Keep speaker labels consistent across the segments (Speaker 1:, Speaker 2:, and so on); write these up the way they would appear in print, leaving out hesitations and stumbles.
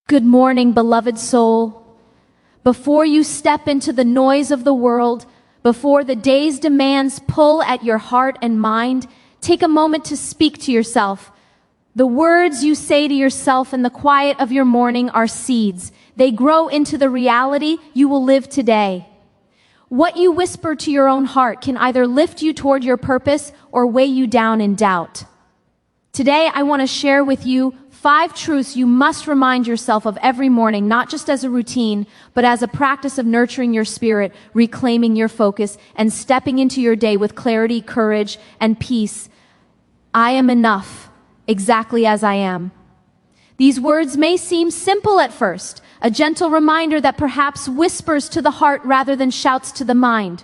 Speaker 1: Good morning, beloved soul. Before you step into the noise of the world, before the day's demands pull at your heart and mind, take a moment to speak to yourself. The words you say to yourself in the quiet of your morning are seeds. They grow into the reality you will live today. What you whisper to your own heart can either lift you toward your purpose or weigh you down in doubt. Today, I want to share with you 5 truths you must remind yourself of every morning, not just as a routine, but as a practice of nurturing your spirit, reclaiming your focus, and stepping into your day with clarity, courage, and peace. I am enough, exactly as I am. These words may seem simple at first, a gentle reminder that perhaps whispers to the heart rather than shouts to the mind.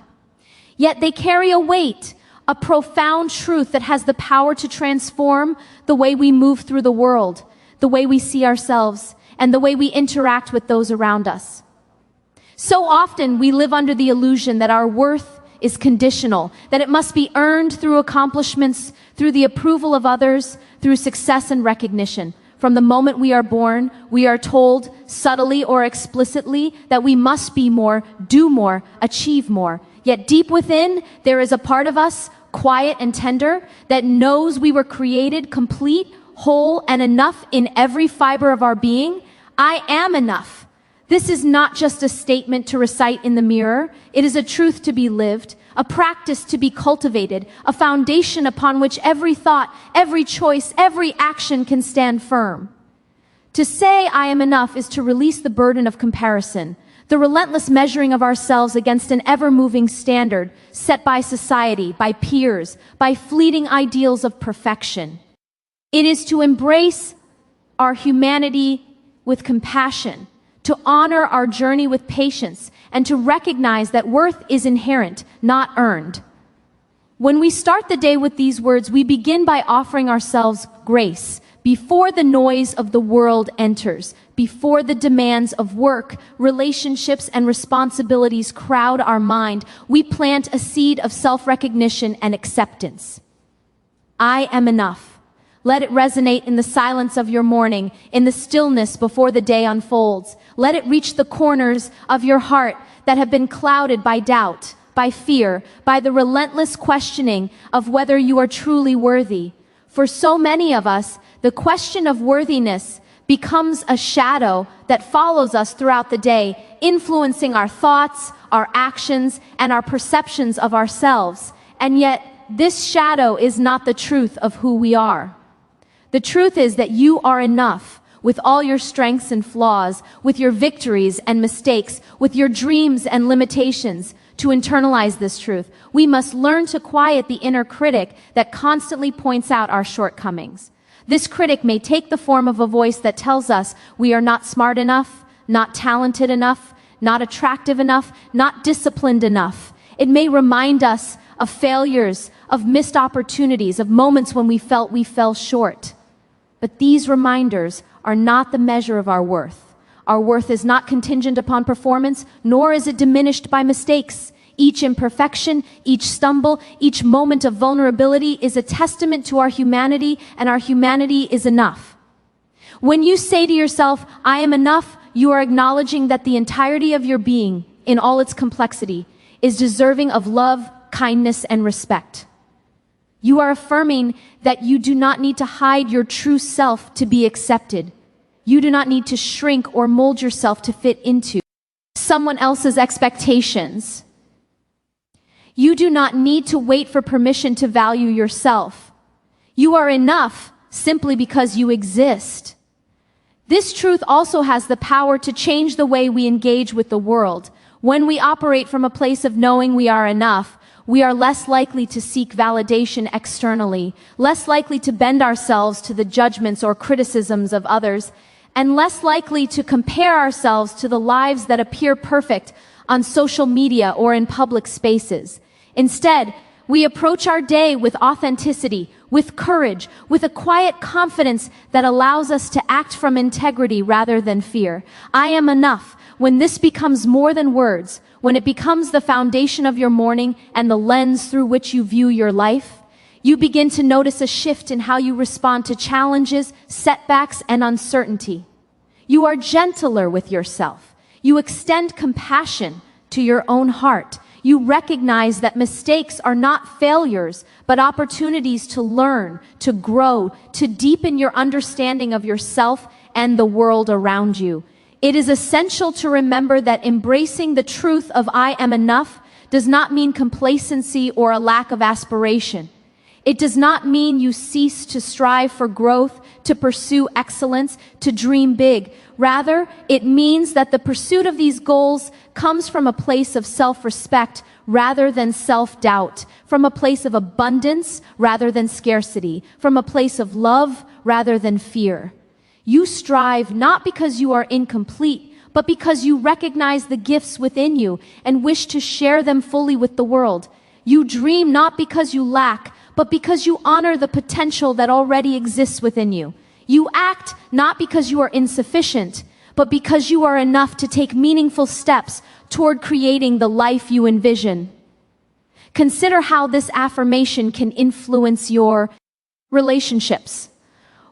Speaker 1: Yet they carry a weight, a profound truth that has the power to transform the way we move through the world, the way we see ourselves, and the way we interact with those around us. So often we live under the illusion that our worth is conditional, that it must be earned through accomplishments, through the approval of others, through success and recognition. From the moment we are born, we are told, subtly or explicitly, that we must be more, do more, achieve more. Yet deep within, there is a part of us, quiet and tender, that knows we were created complete, whole, and enough in every fiber of our being. I am enough. This is not just a statement to recite in the mirror. It is a truth to be lived, a practice to be cultivated, a foundation upon which every thought, every choice, every action can stand firm. To say I am enough is to release the burden of comparison, the relentless measuring of ourselves against an ever-moving standard set by society, by peers, by fleeting ideals of perfection. It is to embrace our humanity with compassion, to honor our journey with patience, and to recognize that worth is inherent, not earned. When we start the day with these words, we begin by offering ourselves grace before the noise of the world enters, before the demands of work, relationships, and responsibilities crowd our mind. We plant a seed of self-recognition and acceptance. I am enough. Let it resonate in the silence of your morning, in the stillness before the day unfolds. Let it reach the corners of your heart that have been clouded by doubt, by fear, by the relentless questioning of whether you are truly worthy. For so many of us, the question of worthiness becomes a shadow that follows us throughout the day, influencing our thoughts, our actions, and our perceptions of ourselves. And yet, this shadow is not the truth of who we are. The truth is that you are enough, with all your strengths and flaws, with your victories and mistakes, with your dreams and limitations. To internalize this truth, we must learn to quiet the inner critic that constantly points out our shortcomings. This critic may take the form of a voice that tells us we are not smart enough, not talented enough, not attractive enough, not disciplined enough. It may remind us of failures, of missed opportunities, of moments when we felt we fell short. But these reminders are not the measure of our worth. Our worth is not contingent upon performance, nor is it diminished by mistakes. Each imperfection, each stumble, each moment of vulnerability is a testament to our humanity, and our humanity is enough. When you say to yourself, I am enough, you are acknowledging that the entirety of your being, in all its complexity, is deserving of love, kindness, and respect. You are affirming that you do not need to hide your true self to be accepted. You do not need to shrink or mold yourself to fit into someone else's expectations. You do not need to wait for permission to value yourself. You are enough simply because you exist. This truth also has the power to change the way we engage with the world. When we operate from a place of knowing we are enough, we are less likely to seek validation externally, less likely to bend ourselves to the judgments or criticisms of others, and less likely to compare ourselves to the lives that appear perfect on social media or in public spaces. Instead, we approach our day with authenticity, with courage, with a quiet confidence that allows us to act from integrity rather than fear. I am enough. When this becomes more than words, when it becomes the foundation of your morning and the lens through which you view your life, you begin to notice a shift in how you respond to challenges, setbacks, and uncertainty. You are gentler with yourself. You extend compassion to your own heart. You recognize that mistakes are not failures, but opportunities to learn, to grow, to deepen your understanding of yourself and the world around you. It is essential to remember that embracing the truth of I am enough does not mean complacency or a lack of aspiration. It does not mean you cease to strive for growth, to pursue excellence, to dream big. Rather, it means that the pursuit of these goals comes from a place of self-respect rather than self-doubt, from a place of abundance rather than scarcity, from a place of love rather than fear. You strive not because you are incomplete, but because you recognize the gifts within you and wish to share them fully with the world. You dream not because you lack, but because you honor the potential that already exists within you. You act not because you are insufficient, but because you are enough to take meaningful steps toward creating the life you envision. Consider how this affirmation can influence your relationships.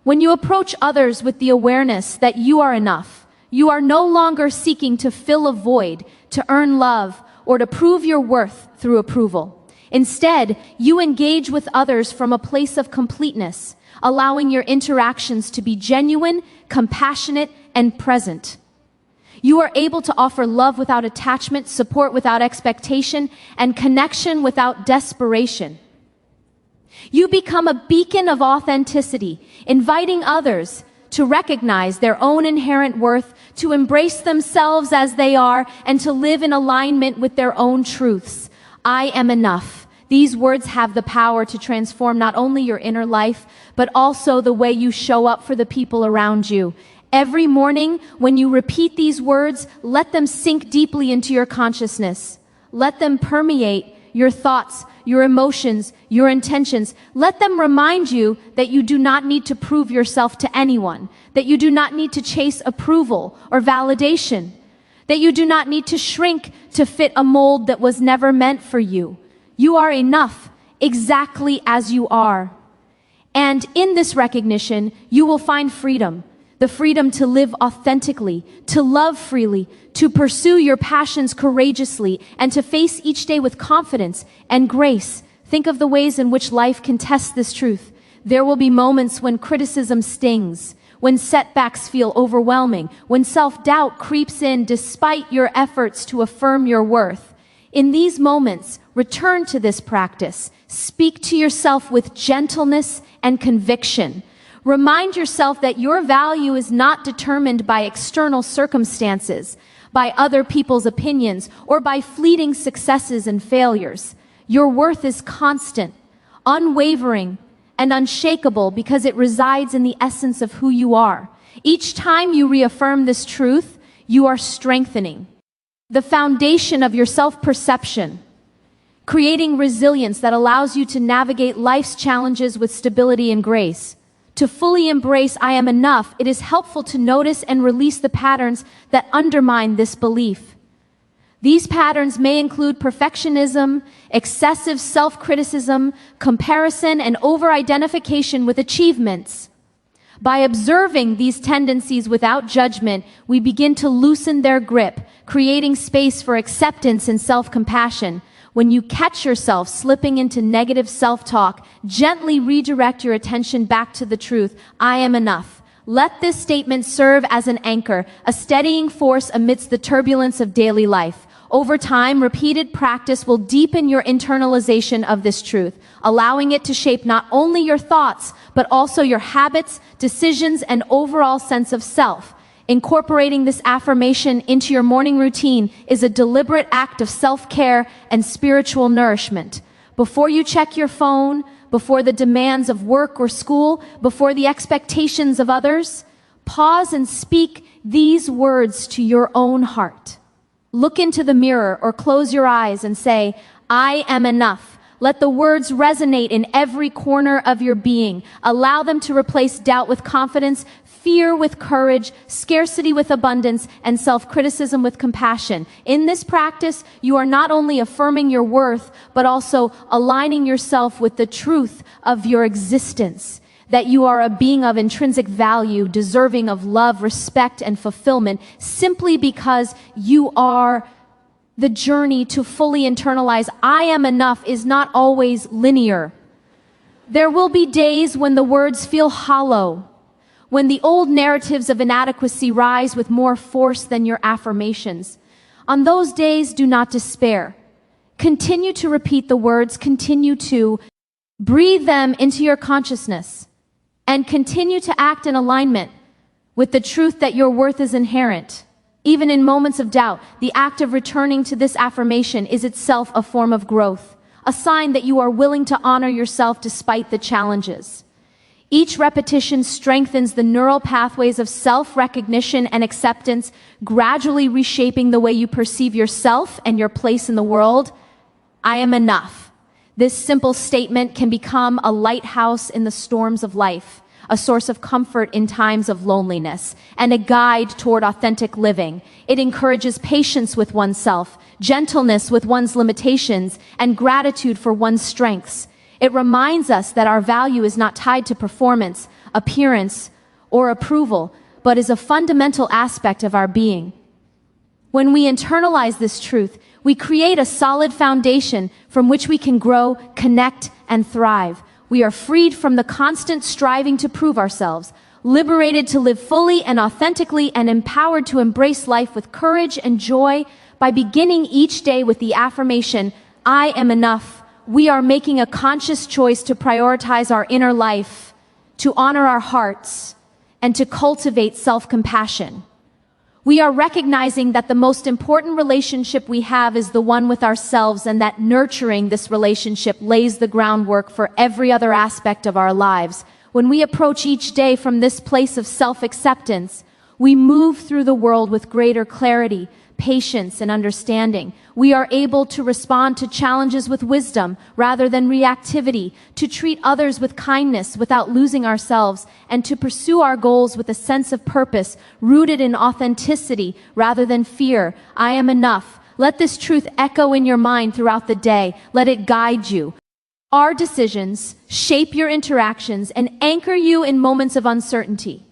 Speaker 1: When you approach others with the awareness that you are enough, you are no longer seeking to fill a void, to earn love, or to prove your worth through approval. Instead, you engage with others from a place of completeness, allowing your interactions to be genuine, compassionate, and present. You are able to offer love without attachment, support without expectation, and connection without desperation. You become a beacon of authenticity, inviting others to recognize their own inherent worth, to embrace themselves as they are, and to live in alignment with their own truths. I am enough. These words have the power to transform not only your inner life, but also the way you show up for the people around you. Every morning, when you repeat these words, let them sink deeply into your consciousness. Let them permeate your thoughts, your emotions, your intentions. Let them remind you that you do not need to prove yourself to anyone, that you do not need to chase approval or validation, that you do not need to shrink to fit a mold that was never meant for you. You are enough exactly as you are. And in this recognition, you will find freedom. The freedom to live authentically, to love freely, to pursue your passions courageously, and to face each day with confidence and grace. Think of the ways in which life can test this truth. There will be moments when criticism stings, when setbacks feel overwhelming, when self-doubt creeps in despite your efforts to affirm your worth. In these moments, return to this practice. Speak to yourself with gentleness and conviction. Remind yourself that your value is not determined by external circumstances, by other people's opinions, or by fleeting successes and failures. Your worth is constant, unwavering, and unshakable because it resides in the essence of who you are. Each time you reaffirm this truth, you are strengthening the foundation of your self-perception, creating resilience that allows you to navigate life's challenges with stability and grace. To fully embrace I am enough, it is helpful to notice and release the patterns that undermine this belief. These patterns may include perfectionism, excessive self-criticism, comparison, and over-identification with achievements. By observing these tendencies without judgment, we begin to loosen their grip, creating space for acceptance and self-compassion. When you catch yourself slipping into negative self-talk, gently redirect your attention back to the truth, I am enough. Let this statement serve as an anchor, a steadying force amidst the turbulence of daily life. Over time, repeated practice will deepen your internalization of this truth, allowing it to shape not only your thoughts, but also your habits, decisions, and overall sense of self. Incorporating this affirmation into your morning routine is a deliberate act of self-care and spiritual nourishment. Before you check your phone, before the demands of work or school, before the expectations of others, pause and speak these words to your own heart. Look into the mirror or close your eyes and say, I am enough. Let the words resonate in every corner of your being. Allow them to replace doubt with confidence, fear with courage, scarcity with abundance, and self-criticism with compassion. In this practice, you are not only affirming your worth, but also aligning yourself with the truth of your existence. that you are a being of intrinsic value, deserving of love, respect, and fulfillment, simply because you are. The journey to fully internalize I am enough is not always linear. There will be days when the words feel hollow, when the old narratives of inadequacy rise with more force than your affirmations. On those days, do not despair. Continue to repeat the words, continue to breathe them into your consciousness, and continue to act in alignment with the truth that your worth is inherent. Even in moments of doubt, the act of returning to this affirmation is itself a form of growth, a sign that you are willing to honor yourself despite the challenges. Each repetition strengthens the neural pathways of self-recognition and acceptance, gradually reshaping the way you perceive yourself and your place in the world. I am enough. This simple statement can become a lighthouse in the storms of life, a source of comfort in times of loneliness, and a guide toward authentic living. It encourages patience with oneself, gentleness with one's limitations, and gratitude for one's strengths. It reminds us that our value is not tied to performance, appearance, or approval, but is a fundamental aspect of our being. When we internalize this truth, we create a solid foundation from which we can grow, connect, and thrive. We are freed from the constant striving to prove ourselves, liberated to live fully and authentically, and empowered to embrace life with courage and joy. By beginning each day with the affirmation, I am enough, we are making a conscious choice to prioritize our inner life, to honor our hearts, and to cultivate self-compassion. We are recognizing that the most important relationship we have is the one with ourselves, and that nurturing this relationship lays the groundwork for every other aspect of our lives. When we approach each day from this place of self-acceptance, we move through the world with greater clarity, patience, and understanding. We are able to respond to challenges with wisdom rather than reactivity, to treat others with kindness without losing ourselves, and to pursue our goals with a sense of purpose rooted in authenticity rather than fear. I am enough. Let this truth echo in your mind throughout the day. Let it guide you. Our decisions shape your interactions and anchor you in moments of uncertainty.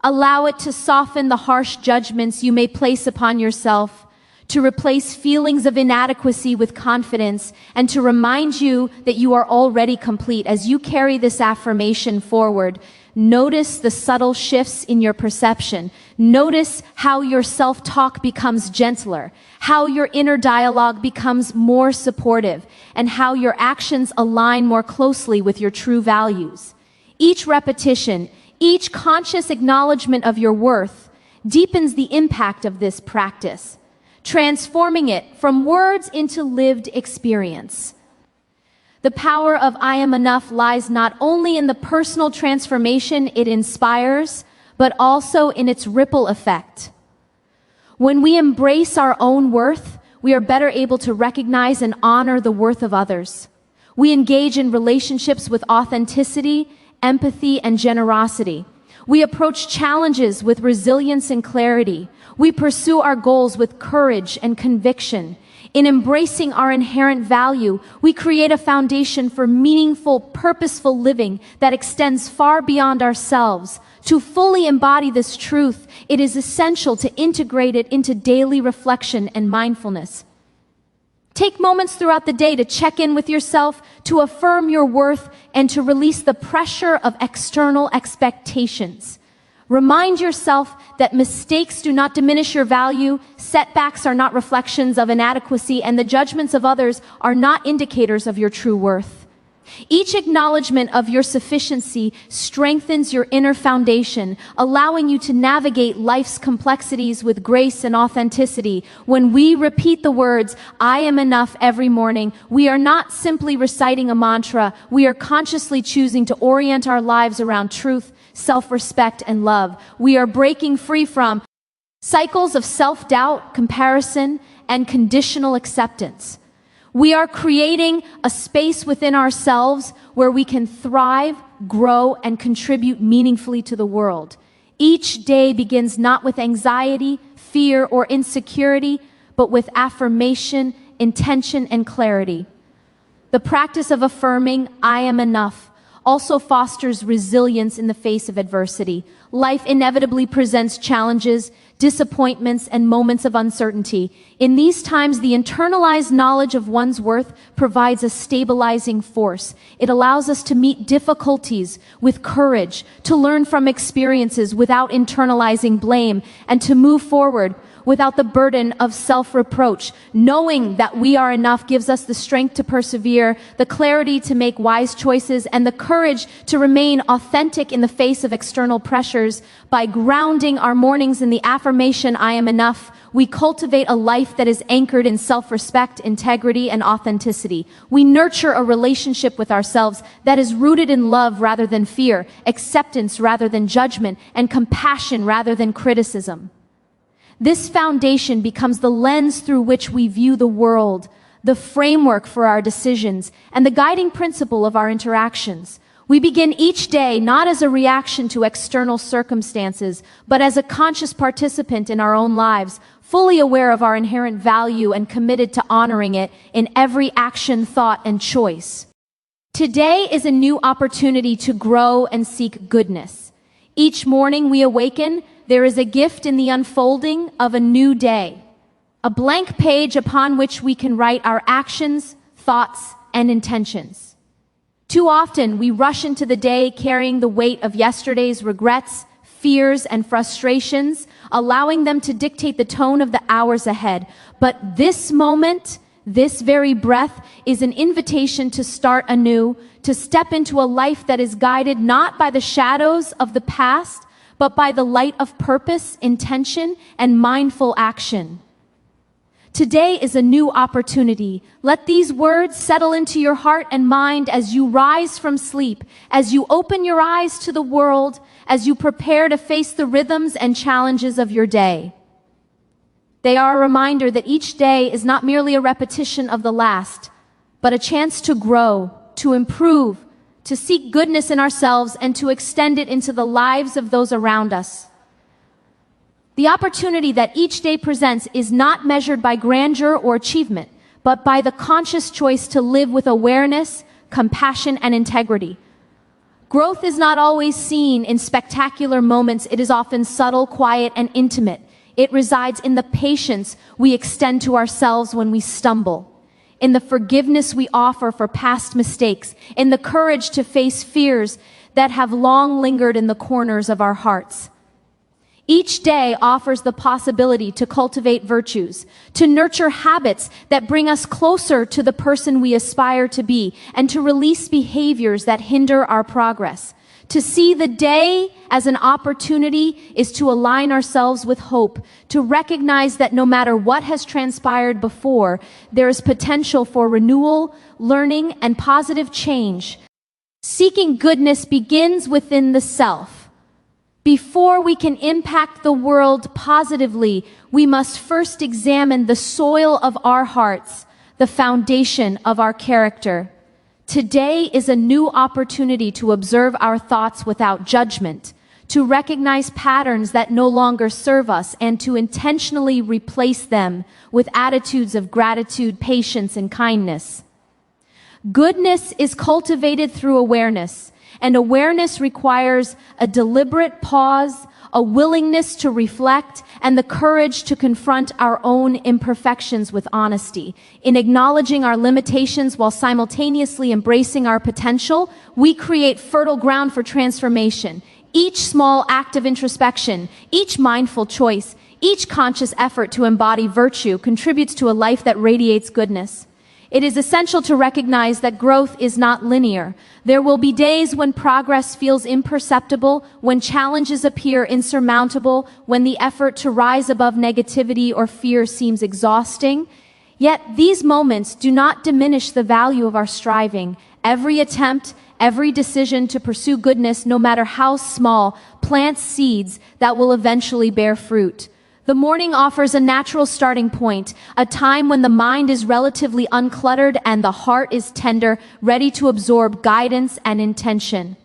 Speaker 1: Allow it to soften the harsh judgments you may place upon yourself, to replace feelings of inadequacy with confidence, and to remind you that you are already complete. As you carry this affirmation forward, notice the subtle shifts in your perception. Notice how your self-talk becomes gentler, how your inner dialogue becomes more supportive, and how your actions align more closely with your true values. Each repetition, each conscious acknowledgement of your worth deepens the impact of this practice, transforming it from words into lived experience. The power of I am enough lies not only in the personal transformation it inspires, but also in its ripple effect. When we embrace our own worth, we are better able to recognize and honor the worth of others. We engage in relationships with authenticity, empathy, and generosity. We approach challenges with resilience and clarity. We pursue our goals with courage and conviction. In embracing our inherent value, we create a foundation for meaningful, purposeful living that extends far beyond ourselves. To fully embody this truth, it is essential to integrate it into daily reflection and mindfulness. Take moments throughout the day to check in with yourself, to affirm your worth, and to release the pressure of external expectations. Remind yourself that mistakes do not diminish your value, setbacks are not reflections of inadequacy, and the judgments of others are not indicators of your true worth. Each acknowledgement of your sufficiency strengthens your inner foundation, allowing you to navigate life's complexities with grace and authenticity. When we repeat the words, I am enough every morning, we are not simply reciting a mantra, we are consciously choosing to orient our lives around truth, self-respect, and love. We are breaking free from cycles of self-doubt, comparison, and conditional acceptance. We are creating a space within ourselves where we can thrive, grow, and contribute meaningfully to the world. Each day begins not with anxiety, fear, or insecurity, but with affirmation, intention, and clarity. The practice of affirming, I am enough, also fosters resilience in the face of adversity. Life inevitably presents challenges, disappointments, and moments of uncertainty. In these times, the internalized knowledge of one's worth provides a stabilizing force. It allows us to meet difficulties with courage, to learn from experiences without internalizing blame, and to move forward without the burden of self-reproach. Knowing that we are enough gives us the strength to persevere, the clarity to make wise choices, and the courage to remain authentic in the face of external pressures. By grounding our mornings in the affirmation, "I am enough," we cultivate a life that is anchored in self-respect, integrity, and authenticity. We nurture a relationship with ourselves that is rooted in love rather than fear, acceptance rather than judgment, and compassion rather than criticism. This foundation becomes the lens through which we view the world, the framework for our decisions, and the guiding principle of our interactions. We begin each day not as a reaction to external circumstances, but as a conscious participant in our own lives, fully aware of our inherent value and committed to honoring it in every action, thought, and choice. Today is a new opportunity to grow and seek goodness. Each morning we awaken, there is a gift in the unfolding of a new day, a blank page upon which we can write our actions, thoughts, and intentions. Too often, we rush into the day carrying the weight of yesterday's regrets, fears, and frustrations, allowing them to dictate the tone of the hours ahead. But this moment, this very breath, is an invitation to start anew, to step into a life that is guided not by the shadows of the past, but by the light of purpose, intention, and mindful action. Today is a new opportunity. Let these words settle into your heart and mind as you rise from sleep, as you open your eyes to the world, as you prepare to face the rhythms and challenges of your day. They are a reminder that each day is not merely a repetition of the last, but a chance to grow, to improve, to seek goodness in ourselves, and to extend it into the lives of those around us. The opportunity that each day presents is not measured by grandeur or achievement, but by the conscious choice to live with awareness, compassion, and integrity. Growth is not always seen in spectacular moments. It is often subtle, quiet, and intimate. It resides in the patience we extend to ourselves when we stumble, in the forgiveness we offer for past mistakes, in the courage to face fears that have long lingered in the corners of our hearts. Each day offers the possibility to cultivate virtues, to nurture habits that bring us closer to the person we aspire to be, and to release behaviors that hinder our progress. To see the day as an opportunity is to align ourselves with hope, to recognize that no matter what has transpired before, there is potential for renewal, learning, and positive change. Seeking goodness begins within the self. Before we can impact the world positively, we must first examine the soil of our hearts, the foundation of our character. Today is a new opportunity to observe our thoughts without judgment, to recognize patterns that no longer serve us, and to intentionally replace them with attitudes of gratitude, patience, and kindness. Goodness is cultivated through awareness, and awareness requires a deliberate pause, a willingness to reflect, and the courage to confront our own imperfections with honesty. In acknowledging our limitations while simultaneously embracing our potential, we create fertile ground for transformation. Each small act of introspection, each mindful choice, each conscious effort to embody virtue contributes to a life that radiates goodness. It is essential to recognize that growth is not linear. There will be days when progress feels imperceptible, when challenges appear insurmountable, when the effort to rise above negativity or fear seems exhausting. Yet these moments do not diminish the value of our striving. Every attempt, every decision to pursue goodness, no matter how small, plants seeds that will eventually bear fruit. The morning offers a natural starting point, a time when the mind is relatively uncluttered and the heart is tender, ready to absorb guidance and intention.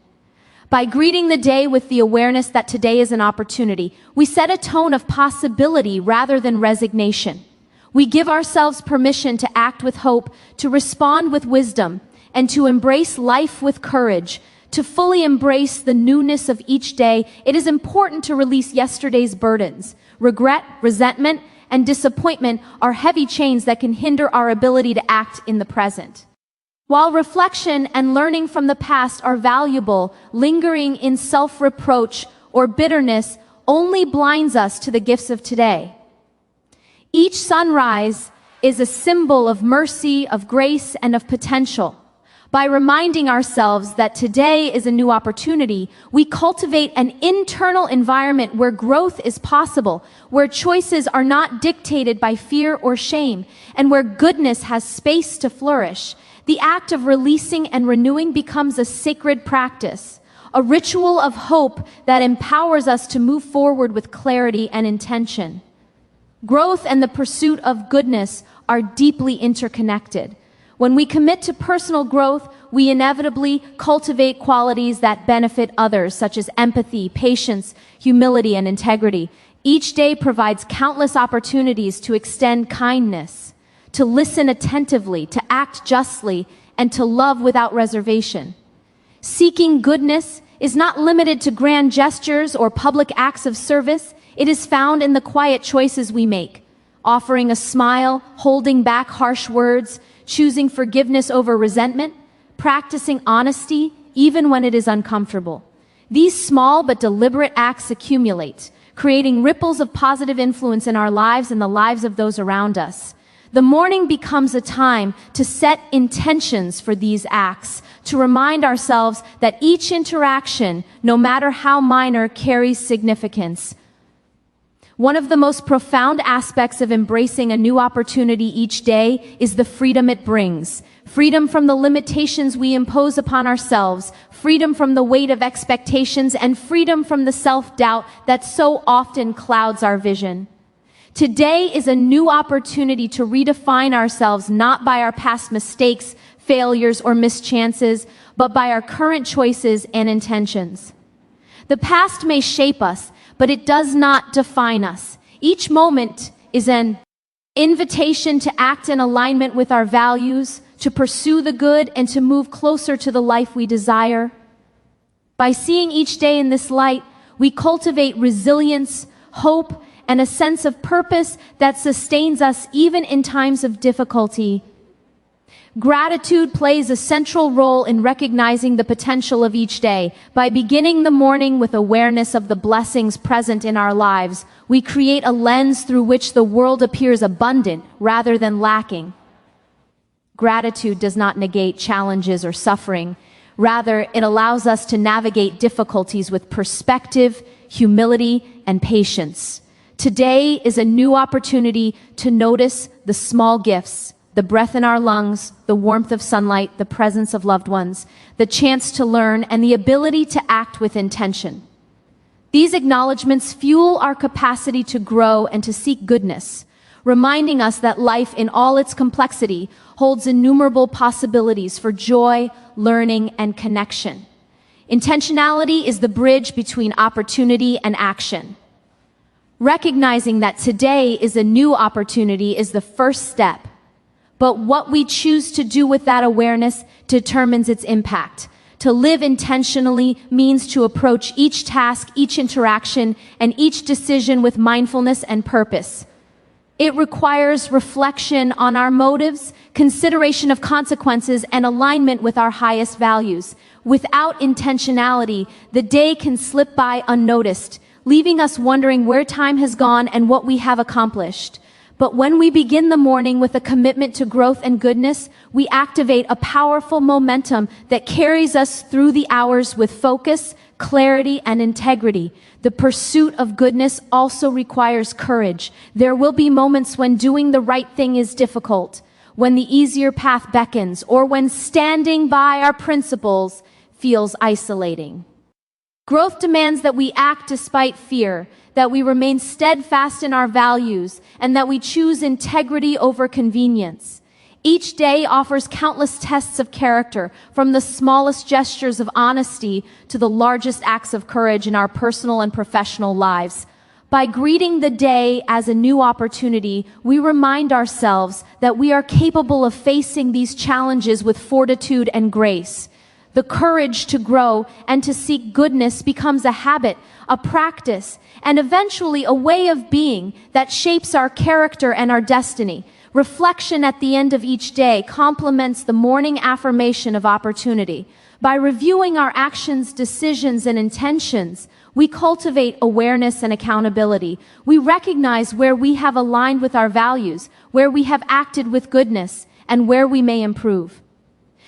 Speaker 1: By greeting the day with the awareness that today is an opportunity, we set a tone of possibility rather than resignation. We give ourselves permission to act with hope, to respond with wisdom, and to embrace life with courage. To fully embrace the newness of each day, it is important to release yesterday's burdens. Regret, resentment, and disappointment are heavy chains that can hinder our ability to act in the present. While reflection and learning from the past are valuable, lingering in self-reproach or bitterness only blinds us to the gifts of today. Each sunrise is a symbol of mercy, of grace, and of potential. By reminding ourselves that today is a new opportunity, we cultivate an internal environment where growth is possible, where choices are not dictated by fear or shame, and where goodness has space to flourish. The act of releasing and renewing becomes a sacred practice, a ritual of hope that empowers us to move forward with clarity and intention. Growth and the pursuit of goodness are deeply interconnected. When we commit to personal growth, we inevitably cultivate qualities that benefit others, such as empathy, patience, humility, and integrity. Each day provides countless opportunities to extend kindness, to listen attentively, to act justly, and to love without reservation. Seeking goodness is not limited to grand gestures or public acts of service. It is found in the quiet choices we make, offering a smile, holding back harsh words, choosing forgiveness over resentment, practicing honesty even when it is uncomfortable. These small but deliberate acts accumulate, creating ripples of positive influence in our lives and the lives of those around us. The morning becomes a time to set intentions for these acts, to remind ourselves that each interaction, no matter how minor, carries significance. One of the most profound aspects of embracing a new opportunity each day is the freedom it brings. Freedom from the limitations we impose upon ourselves, freedom from the weight of expectations, and freedom from the self-doubt that so often clouds our vision. Today is a new opportunity to redefine ourselves not by our past mistakes, failures, or mischances, but by our current choices and intentions. The past may shape us, but it does not define us. Each moment is an invitation to act in alignment with our values, to pursue the good, and to move closer to the life we desire. By seeing each day in this light, we cultivate resilience, hope, and a sense of purpose that sustains us even in times of difficulty. Gratitude plays a central role in recognizing the potential of each day. By beginning the morning with awareness of the blessings present in our lives, we create a lens through which the world appears abundant rather than lacking. Gratitude does not negate challenges or suffering. Rather, it allows us to navigate difficulties with perspective, humility, and patience. Today is a new opportunity to notice the small gifts, the breath in our lungs, the warmth of sunlight, the presence of loved ones, the chance to learn, and the ability to act with intention. These acknowledgments fuel our capacity to grow and to seek goodness, reminding us that life in all its complexity holds innumerable possibilities for joy, learning, and connection. Intentionality is the bridge between opportunity and action. Recognizing that today is a new opportunity is the first step. But what we choose to do with that awareness determines its impact. To live intentionally means to approach each task, each interaction, and each decision with mindfulness and purpose. It requires reflection on our motives, consideration of consequences, and alignment with our highest values. Without intentionality, the day can slip by unnoticed, leaving us wondering where time has gone and what we have accomplished. But when we begin the morning with a commitment to growth and goodness, we activate a powerful momentum that carries us through the hours with focus, clarity, and integrity. The pursuit of goodness also requires courage. There will be moments when doing the right thing is difficult, when the easier path beckons, or when standing by our principles feels isolating. Growth demands that we act despite fear, that we remain steadfast in our values, and that we choose integrity over convenience. Each day offers countless tests of character, from the smallest gestures of honesty to the largest acts of courage in our personal and professional lives. By greeting the day as a new opportunity, we remind ourselves that we are capable of facing these challenges with fortitude and grace. The courage to grow and to seek goodness becomes a habit, a practice, and eventually a way of being that shapes our character and our destiny. Reflection at the end of each day complements the morning affirmation of opportunity. By reviewing our actions, decisions, and intentions, we cultivate awareness and accountability. We recognize where we have aligned with our values, where we have acted with goodness, and where we may improve.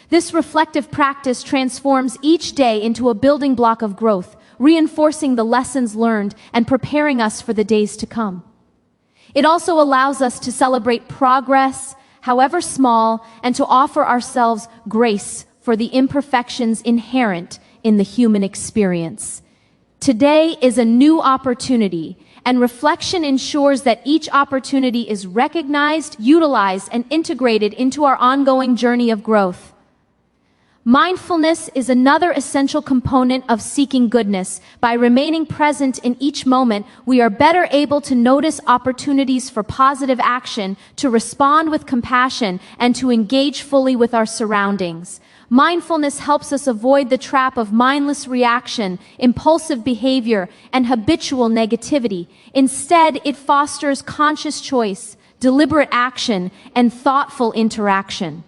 Speaker 1: This reflective practice transforms each day into a building block of growth, reinforcing the lessons learned and preparing us for the days to come. It also allows us to celebrate progress, however small, and to offer ourselves grace for the imperfections inherent in the human experience. Today is a new opportunity, and reflection ensures that each opportunity is recognized, utilized, and integrated into our ongoing journey of growth. Mindfulness is another essential component of seeking goodness. By remaining present in each moment, we are better able to notice opportunities for positive action, to respond with compassion, and to engage fully with our surroundings. Mindfulness helps us avoid the trap of mindless reaction, impulsive behavior, and habitual negativity. Instead, it fosters conscious choice, deliberate action, and thoughtful interaction.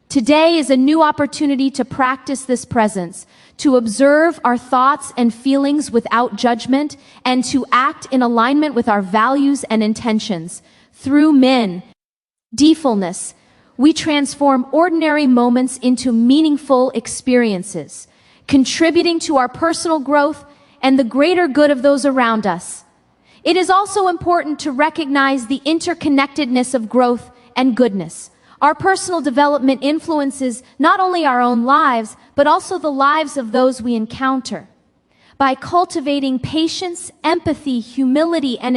Speaker 1: Today is a new opportunity to practice this presence, to observe our thoughts and feelings without judgment, and to act in alignment with our values and intentions. Through mindfulness, we transform ordinary moments into meaningful experiences, contributing to our personal growth and the greater good of those around us. It is also important to recognize the interconnectedness of growth and goodness. Our personal development influences not only our own lives, but also the lives of those we encounter. By cultivating patience, empathy, humility, and